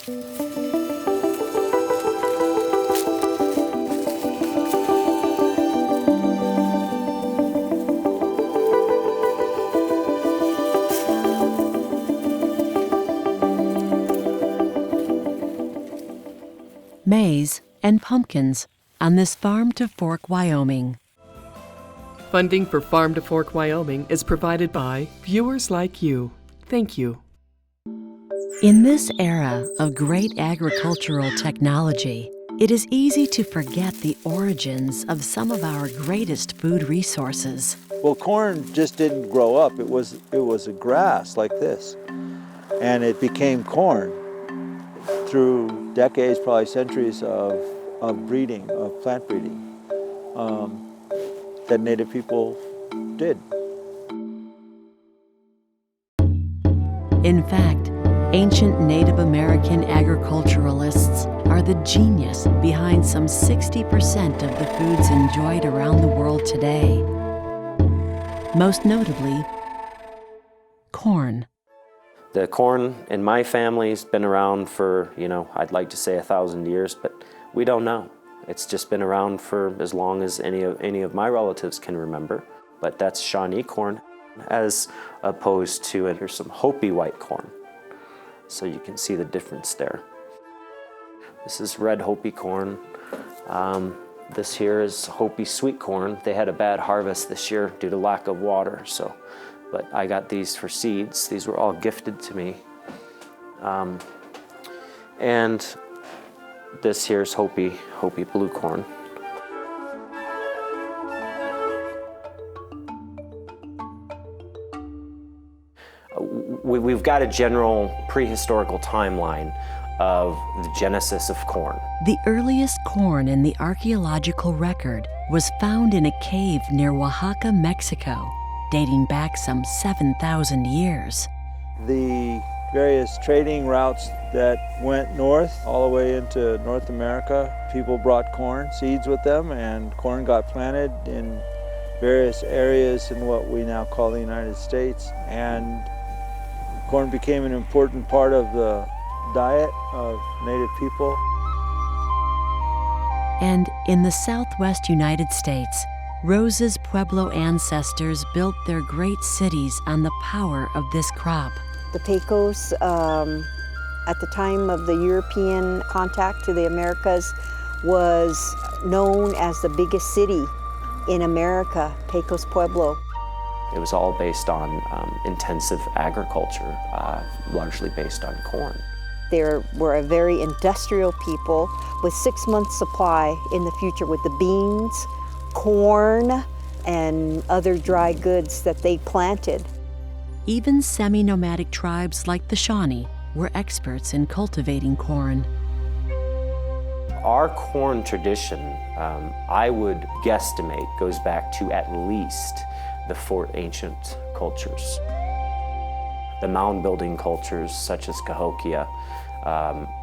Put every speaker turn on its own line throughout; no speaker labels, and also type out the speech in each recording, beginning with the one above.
Maize and pumpkins on this Farm to Fork, Wyoming.
Funding for Farm to Fork, Wyoming is provided by viewers like you. Thank you.
In this era of great agricultural technology, it is easy to forget the origins of some of our greatest food resources.
Well, corn just didn't grow up. It was a grass like this, and it became corn through decades, probably centuries of breeding, of plant breeding, that Native people did.
In fact, ancient Native American agriculturalists are the genius behind some 60% of the foods enjoyed around the world today. Most notably, corn.
The corn in my family's been around for, I'd like to say 1,000 years, but we don't know. It's just been around for as long as any of my relatives can remember. But that's Shawnee corn, as opposed to, and here's some Hopi white corn. So you can see the difference there. This is red Hopi corn. This here is Hopi sweet corn. They had a bad harvest this year due to lack of water, but I got these for seeds. These were all gifted to me. And this here's Hopi blue corn. We've got a general prehistorical timeline of the genesis of corn.
The earliest corn in the archaeological record was found in a cave near Oaxaca, Mexico, dating back some 7,000 years.
The various trading routes that went north, all the way into North America, people brought corn seeds with them, and corn got planted in various areas in what we now call the United States. And corn became an important part of the diet of Native people.
And in the Southwest United States, Rose's Pueblo ancestors built their great cities on the power of this crop.
The Pecos, at the time of the European contact to the Americas, was known as the biggest city in America, Pecos, Pueblo.
It was all based on intensive agriculture, largely based on corn.
They were a very industrial people with 6 months supply in the future with the beans, corn, and other dry goods that they planted.
Even semi-nomadic tribes like the Shawnee were experts in cultivating corn.
Our corn tradition, I would guesstimate, goes back to at least the four ancient cultures. The mound-building cultures such as Cahokia,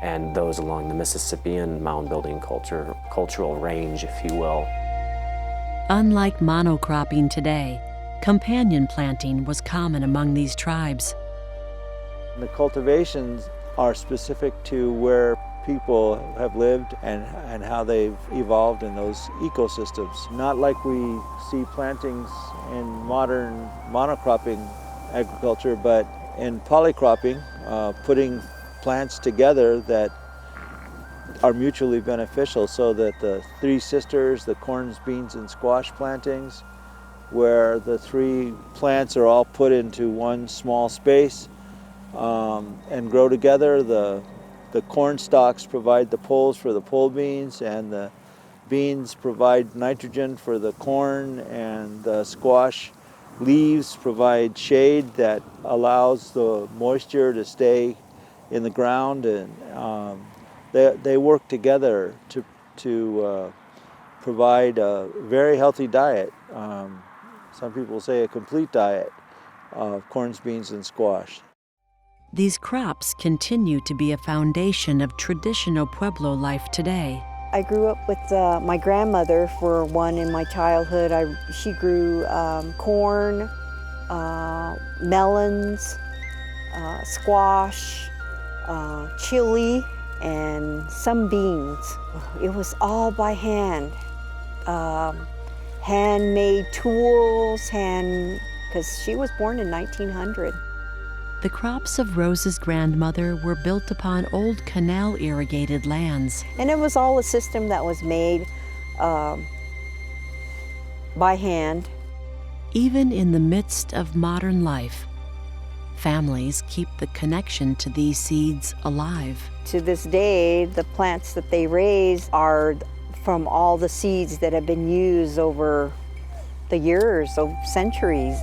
and those along the Mississippian mound-building cultural range, if you will.
Unlike monocropping today, companion planting was common among these tribes.
The cultivations are specific to where people have lived and how they've evolved in those ecosystems. Not like we see plantings in modern monocropping agriculture, but in polycropping, putting plants together that are mutually beneficial, so that the three sisters, the corns, beans, and squash plantings, where the three plants are all put into one small space and grow together. The corn stalks provide the poles for the pole beans, and the beans provide nitrogen for the corn, and the squash leaves provide shade that allows the moisture to stay in the ground, and they work together to provide a very healthy diet. Some people say a complete diet of corns, beans, and squash.
These crops continue to be a foundation of traditional Pueblo life today.
I grew up with my grandmother, for one, in my childhood. She grew corn, melons, squash, chili, and some beans. It was all by hand. Handmade tools, because she was born in 1900.
The crops of Rose's grandmother were built upon old canal-irrigated lands.
And it was all a system that was made by hand.
Even in the midst of modern life, families keep the connection to these seeds alive.
To this day, the plants that they raise are from all the seeds that have been used over the years, over centuries.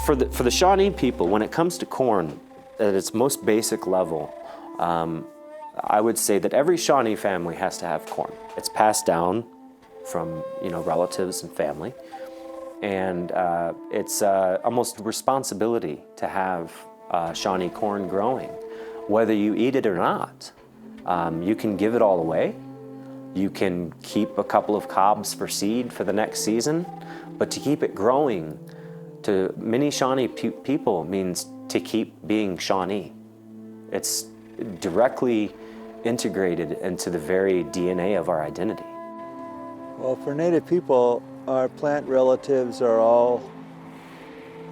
For the Shawnee people, when it comes to corn, at its most basic level, I would say that every Shawnee family has to have corn. It's passed down from relatives and family, and it's almost a responsibility to have Shawnee corn growing, whether you eat it or not. You can give it all away. You can keep a couple of cobs for seed for the next season, but to keep it growing to many Shawnee people means to keep being Shawnee. It's directly integrated into the very DNA of our identity.
Well, for Native people, our plant relatives are all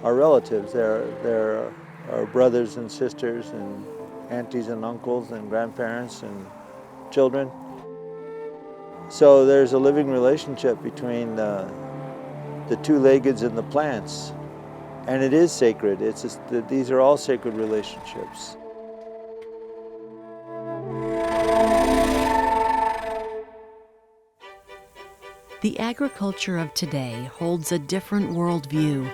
our relatives. They're our brothers and sisters and aunties and uncles and grandparents and children. So there's a living relationship between the two-leggeds and the plants. And it is sacred. It's just that these are all sacred relationships.
The agriculture of today holds a different worldview,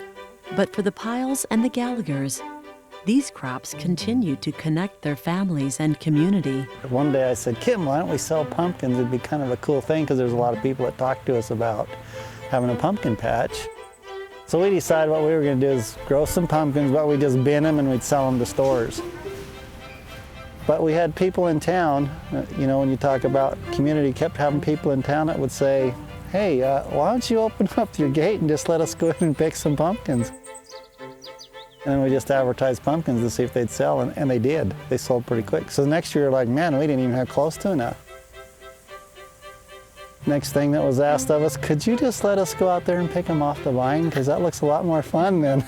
but for the Piles and the Gallaghers, these crops continue to connect their families and community.
One day I said, Kim, why don't we sell pumpkins? It'd be kind of a cool thing because there's a lot of people that talk to us about having a pumpkin patch. So we decided what we were going to do is grow some pumpkins, but we'd just bin them and we'd sell them to stores. But we had people in town, when you talk about community, kept having people in town that would say, hey, why don't you open up your gate and just let us go in and pick some pumpkins? And then we just advertised pumpkins to see if they'd sell, and they did. They sold pretty quick. So the next year, like, man, we didn't even have close to enough. Next thing that was asked of us, could you just let us go out there and pick them off the vine? Because that looks a lot more fun than,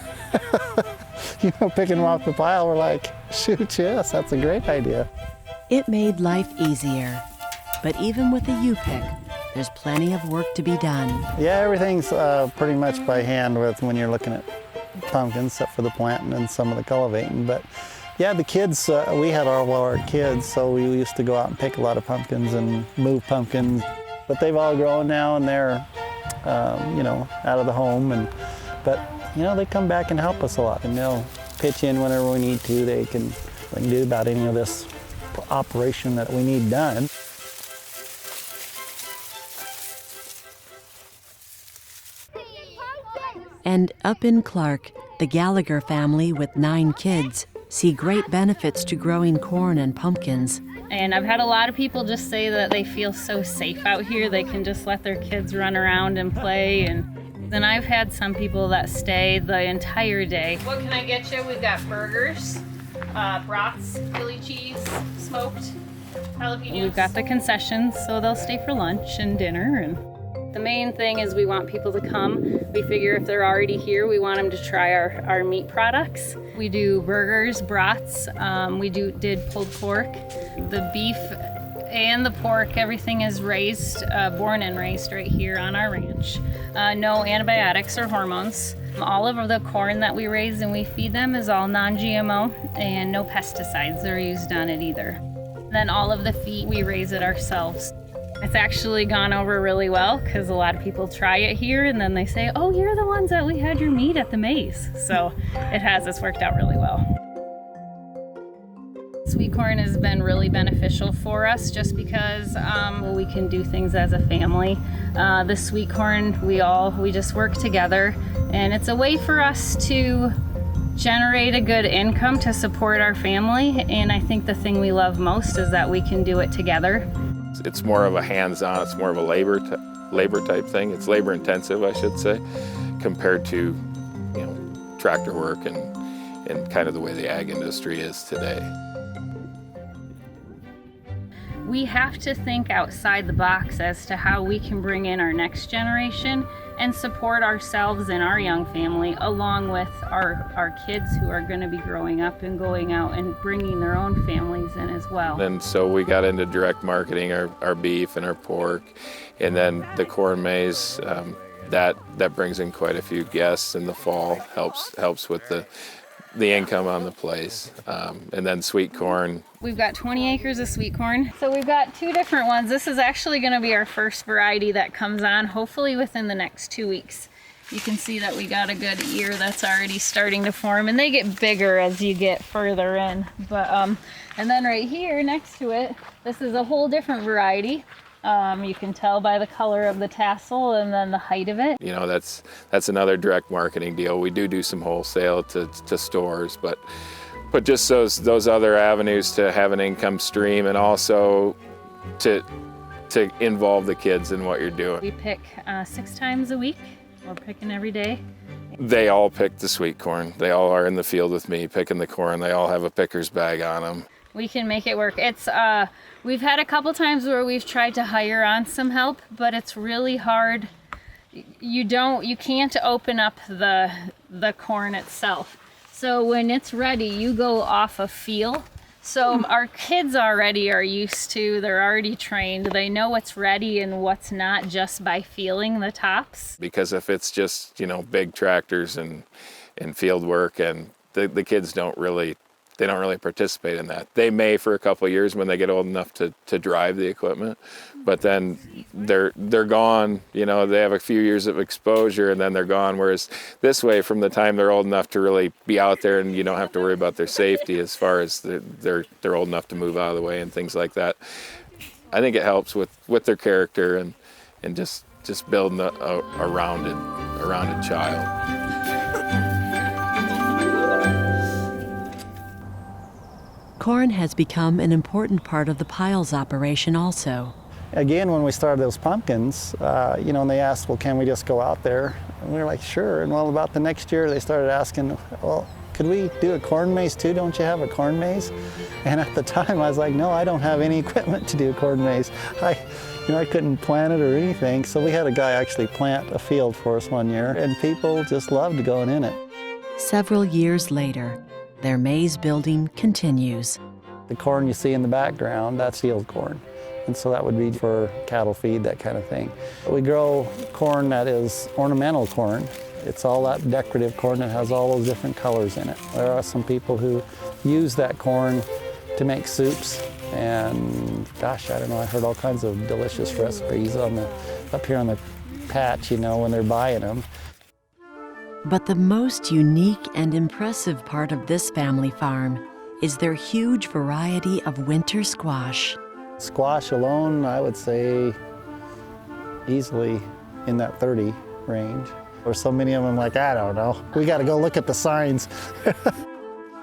picking them off the pile. We're like, shoot, yes, that's a great idea.
It made life easier, but even with a U-pick, there's plenty of work to be done.
Yeah, everything's pretty much by hand when you're looking at pumpkins, except for the planting and some of the cultivating. But yeah, the kids, we had all our kids, so we used to go out and pick a lot of pumpkins and move pumpkins. But they've all grown now and they're, out of the home. But they come back and help us a lot, and they'll pitch in whenever we need to. They can do about any of this operation that we need done.
And up in Clark, the Gallagher family with 9 kids see great benefits to growing corn and pumpkins.
And I've had a lot of people just say that they feel so safe out here. They can just let their kids run around and play. And then I've had some people that stay the entire day. What can I get you? We've got burgers, brats, Philly cheese, smoked jalapenos. We've got the concessions, so they'll stay for lunch and dinner. And the main thing is we want people to come. We figure if they're already here, we want them to try our meat products. We do burgers, brats, we did pulled pork. The beef and the pork, everything is raised, born and raised right here on our ranch. No antibiotics or hormones. All of the corn that we raise and we feed them is all non-GMO, and no pesticides are used on it either. Then all of the feed, we raise it ourselves. It's actually gone over really well because a lot of people try it here and then they say, oh, you're the ones that we had your meat at the Maize. So it's worked out really well. Sweet corn has been really beneficial for us just because we can do things as a family. The sweet corn, we just work together, and it's a way for us to generate a good income to support our family. And I think the thing we love most is that we can do it together.
It's more of a hands-on, it's more of a labor type thing. It's labor intensive, I should say, compared to, tractor work and kind of the way the ag industry is today.
We have to think outside the box as to how we can bring in our next generation and support ourselves and our young family, along with our kids who are going to be growing up and going out and bringing their own families in as well.
And so we got into direct marketing our beef and our pork, and then the corn maize, that brings in quite a few guests in the fall, helps with the income on the place. And then sweet corn.
We've got 20 acres of sweet corn. So we've got two different ones. This is actually going to be our first variety that comes on, hopefully within the next 2 weeks. You can see that we got a good ear that's already starting to form, and they get bigger as you get further in. But and then right here next to it, this is a whole different variety. You can tell by the color of the tassel and then the height of it.
You know, that's another direct marketing deal. We do some wholesale to stores, but just those other avenues to have an income stream, and also to involve the kids in what you're doing.
We pick 6 times a week. We're picking every day.
They all pick the sweet corn. They all are in the field with me picking the corn. They all have a picker's bag on them.
We can make it work. It's we've had a couple times where we've tried to hire on some help, but it's really hard. You can't open up the corn itself. So when it's ready, you go off of feel. So our kids already are used to, they're already trained. They know what's ready and what's not just by feeling the tops.
Because if it's just, big tractors and field work, and the kids don't really participate in that. They may for a couple of years when they get old enough to drive the equipment, but then they're gone. They have a few years of exposure and then they're gone. Whereas this way, from the time they're old enough to really be out there, and you don't have to worry about their safety as far as they're old enough to move out of the way and things like that. I think it helps with their character and just building a rounded child.
Corn has become an important part of the piles operation also.
Again, when we started those pumpkins, and they asked, well, can we just go out there? And we were like, sure. And well, about the next year, they started asking, well, could we do a corn maze too? Don't you have a corn maze? And at the time, I was like, no, I don't have any equipment to do a corn maze. I couldn't plant it or anything. So we had a guy actually plant a field for us one year, and people just loved going in it.
Several years later, their maize building continues.
The corn you see in the background, that's field corn. And so that would be for cattle feed, that kind of thing. We grow corn that is ornamental corn. It's all that decorative corn that has all those different colors in it. There are some people who use that corn to make soups, and gosh, I don't know, I heard all kinds of delicious recipes up here on the patch, when they're buying them.
But the most unique and impressive part of this family farm is their huge variety of winter squash.
Squash alone, I would say easily in that 30 range. There's so many of them, like, I don't know. We got to go look at the signs.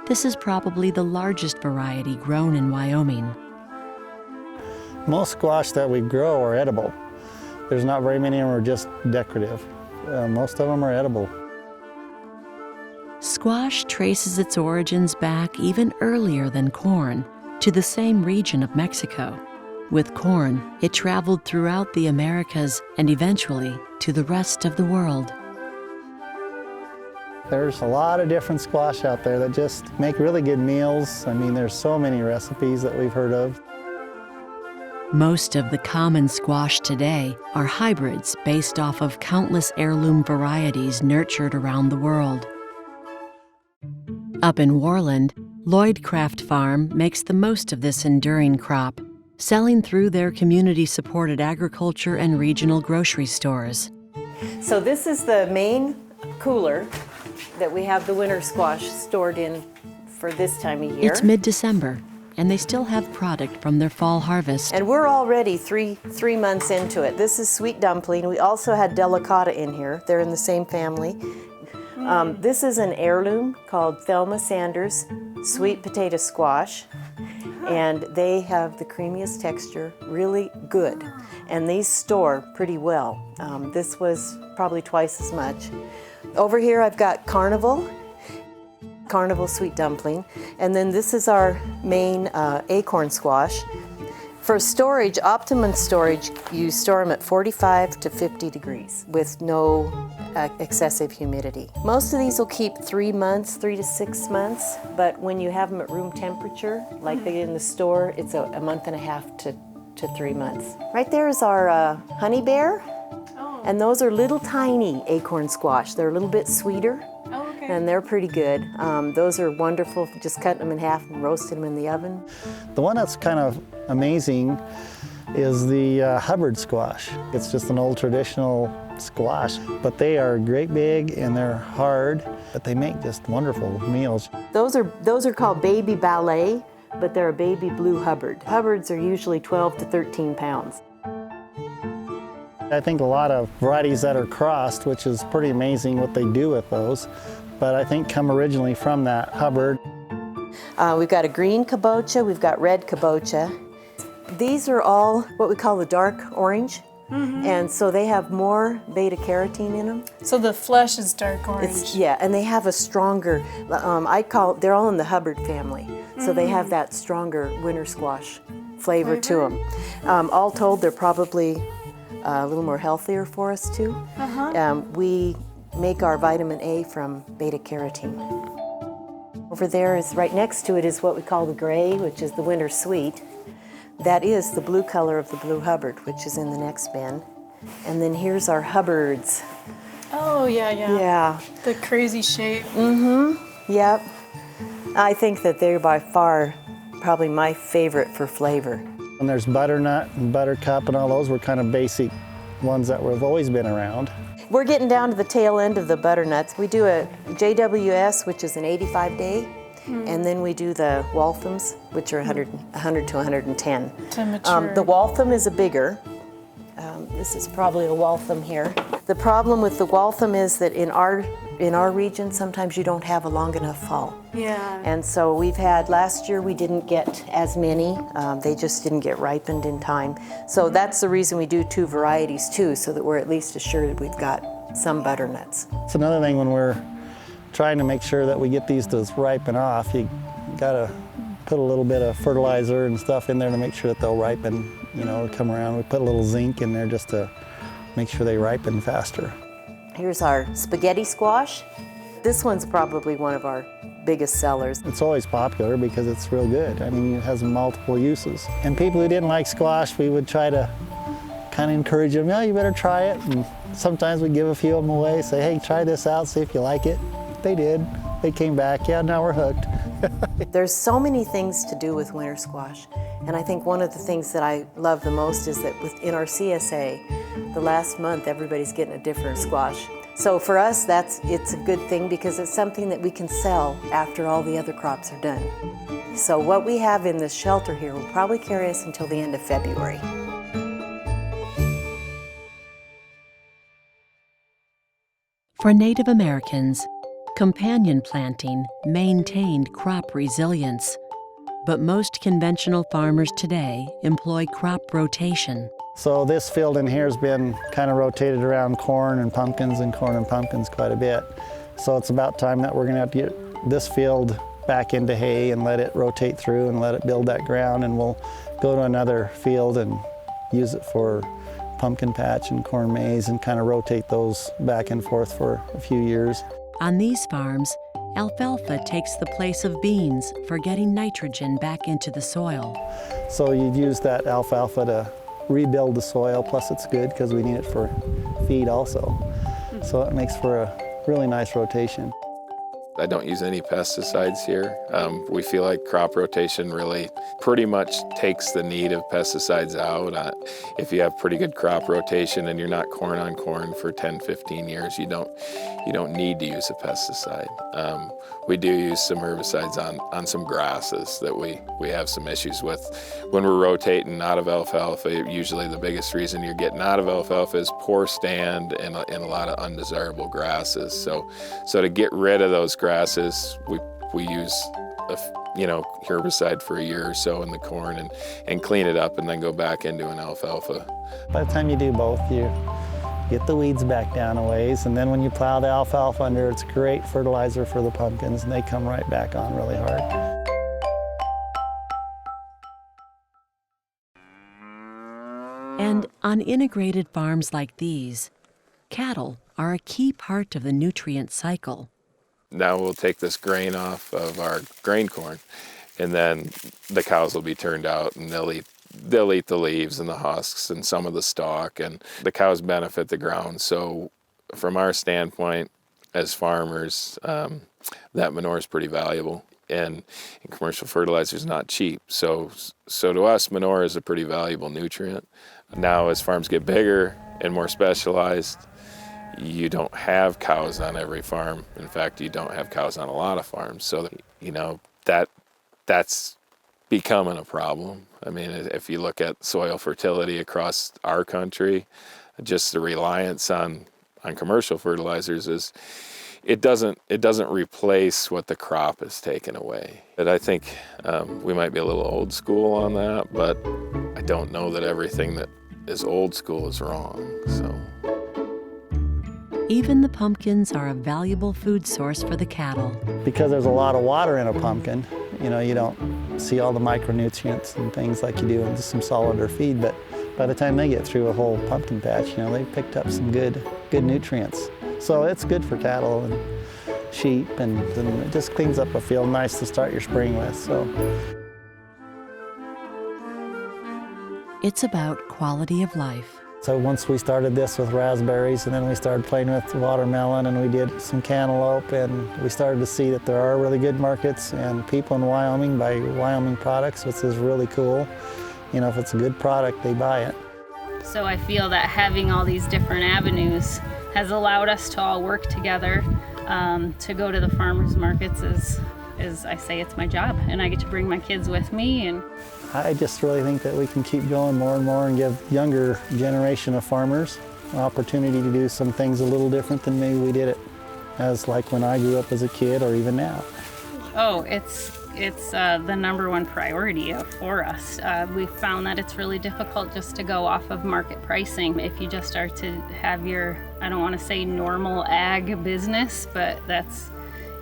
This is probably the largest variety grown in Wyoming.
Most squash that we grow are edible. There's not very many of them are just decorative. Most of them are edible.
Squash traces its origins back even earlier than corn, to the same region of Mexico. With corn, it traveled throughout the Americas and eventually to the rest of the world.
There's a lot of different squash out there that just make really good meals. I mean, there's so many recipes that we've heard of.
Most of the common squash today are hybrids based off of countless heirloom varieties nurtured around the world. Up in Worland, Lloydcraft Farm makes the most of this enduring crop, selling through their community-supported agriculture and regional grocery stores.
So this is the main cooler that we have the winter squash stored in for this time of year.
It's mid-December, and they still have product from their fall harvest.
And we're already three months into it. This is sweet dumpling. We also had delicata in here. They're in the same family. This is an heirloom called Thelma Sanders sweet potato squash, and they have the creamiest texture, really good, and these store pretty well. This was probably twice as much. Over here I've got Carnival,
carnival sweet dumpling. And then this is our main acorn squash. For storage, optimum storage, you store them at 45 to 50 degrees with no excessive humidity. Most of these will keep 3 months, 3 to 6 months, but when you have them at room temperature, like they get in the store, it's a month and a half to 3 months. Right there is our honey bear, and those are little tiny acorn squash. They're a little bit sweeter. And they're pretty good. Those are wonderful, just cutting them in half and roasting them in the oven.
The one that's kind of amazing is the Hubbard squash. It's just an old traditional squash, but they are great big and they're hard, but they make just wonderful meals.
Those are called baby ballet, but they're a baby blue Hubbard. Hubbards are usually 12 to 13 pounds.
I think a lot of varieties that are crossed, which is pretty amazing what they do with those, but I think come originally from that Hubbard.
We've got a green kabocha, we've got red kabocha. These are all what we call the dark orange, and so they have more beta carotene in them.
So the flesh is dark orange.
Yeah, and they have a stronger, they're all in the Hubbard family, so they have that stronger winter squash flavor to them. All told, they're probably a little more healthier for us too. We make our vitamin A from beta carotene. Over there is, right next to it is what we call the gray, which is the winter sweet. That is the blue color of the blue Hubbard, which is in the next bin. And then here's our Hubbards.
Oh, yeah.
Yeah.
The crazy shape.
Yep. I think that they're by far probably my favorite for flavor.
And there's butternut and buttercup, and all those were kind of basic ones that have always been around.
We're getting down to the tail end of the butternuts. We do a JWS, which is an 85-day, and then we do the Walthams, which are 100 to 110.
To mature.
The Waltham is a bigger. This is probably a Waltham here. The problem with the Waltham is that in our region, sometimes you don't have a long enough fall.
Yeah.
And so last year we didn't get as many. They just didn't get ripened in time. So that's the reason we do 2 varieties too, so that we're at least assured we've got some butternuts.
It's another thing when we're trying to make sure that we get these to ripen off, you gotta put a little bit of fertilizer and stuff in there to make sure that they'll ripen, come around. We put a little zinc in there just to make sure they ripen faster.
Here's our spaghetti squash. This one's probably one of our biggest sellers.
It's always popular because it's real good. I mean, it has multiple uses. And people who didn't like squash, we would try to kind of encourage them, you better try it. And sometimes we give a few of them away, say, hey, try this out, see if you like it. They did. They came back, now we're hooked.
There's so many things to do with winter squash. And I think one of the things that I love the most is that in our CSA, the last month, everybody's getting a different squash. So for us, it's a good thing because it's something that we can sell after all the other crops are done. So what we have in this shelter here will probably carry us until the end of February.
For Native Americans, companion planting maintained crop resilience, but most conventional farmers today employ crop rotation.
So this field in here has been kind of rotated around corn and pumpkins quite a bit. So it's about time that we're going to have to get this field back into hay and let it rotate through and let it build that ground, and we'll go to another field and use it for pumpkin patch and corn maize and kind of rotate those back and forth for a few years.
On these farms, alfalfa takes the place of beans for getting nitrogen back into the soil.
So you'd use that alfalfa to rebuild the soil, plus it's good because we need it for feed also. So it makes for a really nice rotation.
I don't use any pesticides here. We feel like crop rotation really pretty much takes the need of pesticides out. If you have pretty good crop rotation and you're not corn on corn for 10, 15 years, you don't need to use a pesticide. We do use some herbicides on some grasses that we have some issues with. When we're rotating out of alfalfa, usually the biggest reason you're getting out of alfalfa is poor stand and a lot of undesirable grasses. So to get rid of those grasses, we use herbicide for a year or so in the corn and clean it up and then go back into an alfalfa.
By the time you do both, get the weeds back down a ways, and then when you plow the alfalfa under, it's great fertilizer for the pumpkins, and they come right back on really hard.
And on integrated farms like these, cattle are a key part of the nutrient cycle.
Now we'll take this grain off of our grain corn, and then the cows will be turned out, and they'll eat the leaves and the husks and some of the stalk, and the cows benefit the ground. So from our standpoint as farmers, that manure is pretty valuable, and commercial fertilizer is not cheap. So to us, manure is a pretty valuable nutrient. Now as farms get bigger and more specialized, you don't have cows on every farm. In fact, you don't have cows on a lot of farms. So, that's becoming a problem. I mean, if you look at soil fertility across our country, just the reliance on commercial fertilizers it doesn't replace what the crop is taken away. But I think we might be a little old school on that, but I don't know that everything that is old school is wrong. So.
Even the pumpkins are a valuable food source for the cattle.
Because there's a lot of water in a pumpkin, you don't see all the micronutrients and things like you do in some solider feed, but by the time they get through a whole pumpkin patch, they've picked up some good nutrients. So it's good for cattle and sheep, and it just cleans up a field nice to start your spring with. So
It's about quality of life.
So once we started this with raspberries, and then we started playing with watermelon, and we did some cantaloupe, and we started to see that there are really good markets, and people in Wyoming buy Wyoming products, which is really cool. If it's a good product, they buy it.
So I feel that having all these different avenues has allowed us to all work together. To go to the farmers markets is I say it's my job, and I get to bring my kids with me. And
I just really think that we can keep going more and more and give younger generation of farmers an opportunity to do some things a little different than maybe we did it as like when I grew up as a kid, or even now.
Oh, it's the number one priority for us. We found that it's really difficult just to go off of market pricing. If you just start to have your, I don't want to say normal ag business, but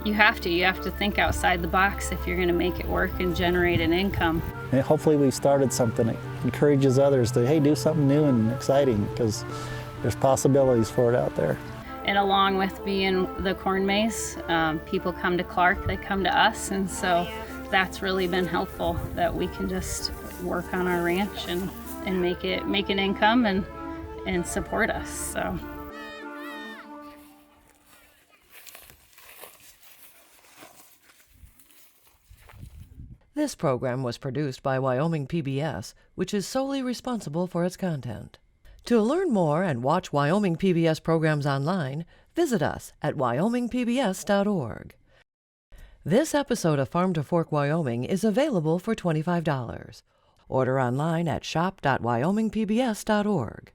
you have to think outside the box if you're going to make it work and generate an income.
And hopefully we've started something that encourages others to, hey, do something new and exciting, because there's possibilities for it out there.
And along with being the corn maze, people come to Clark, they come to us, and so that's really been helpful, that we can just work on our ranch and make an income and support us. So.
This program was produced by Wyoming PBS, which is solely responsible for its content. To learn more and watch Wyoming PBS programs online, visit us at wyomingpbs.org. This episode of Farm to Fork Wyoming is available for $25. Order online at shop.wyomingpbs.org.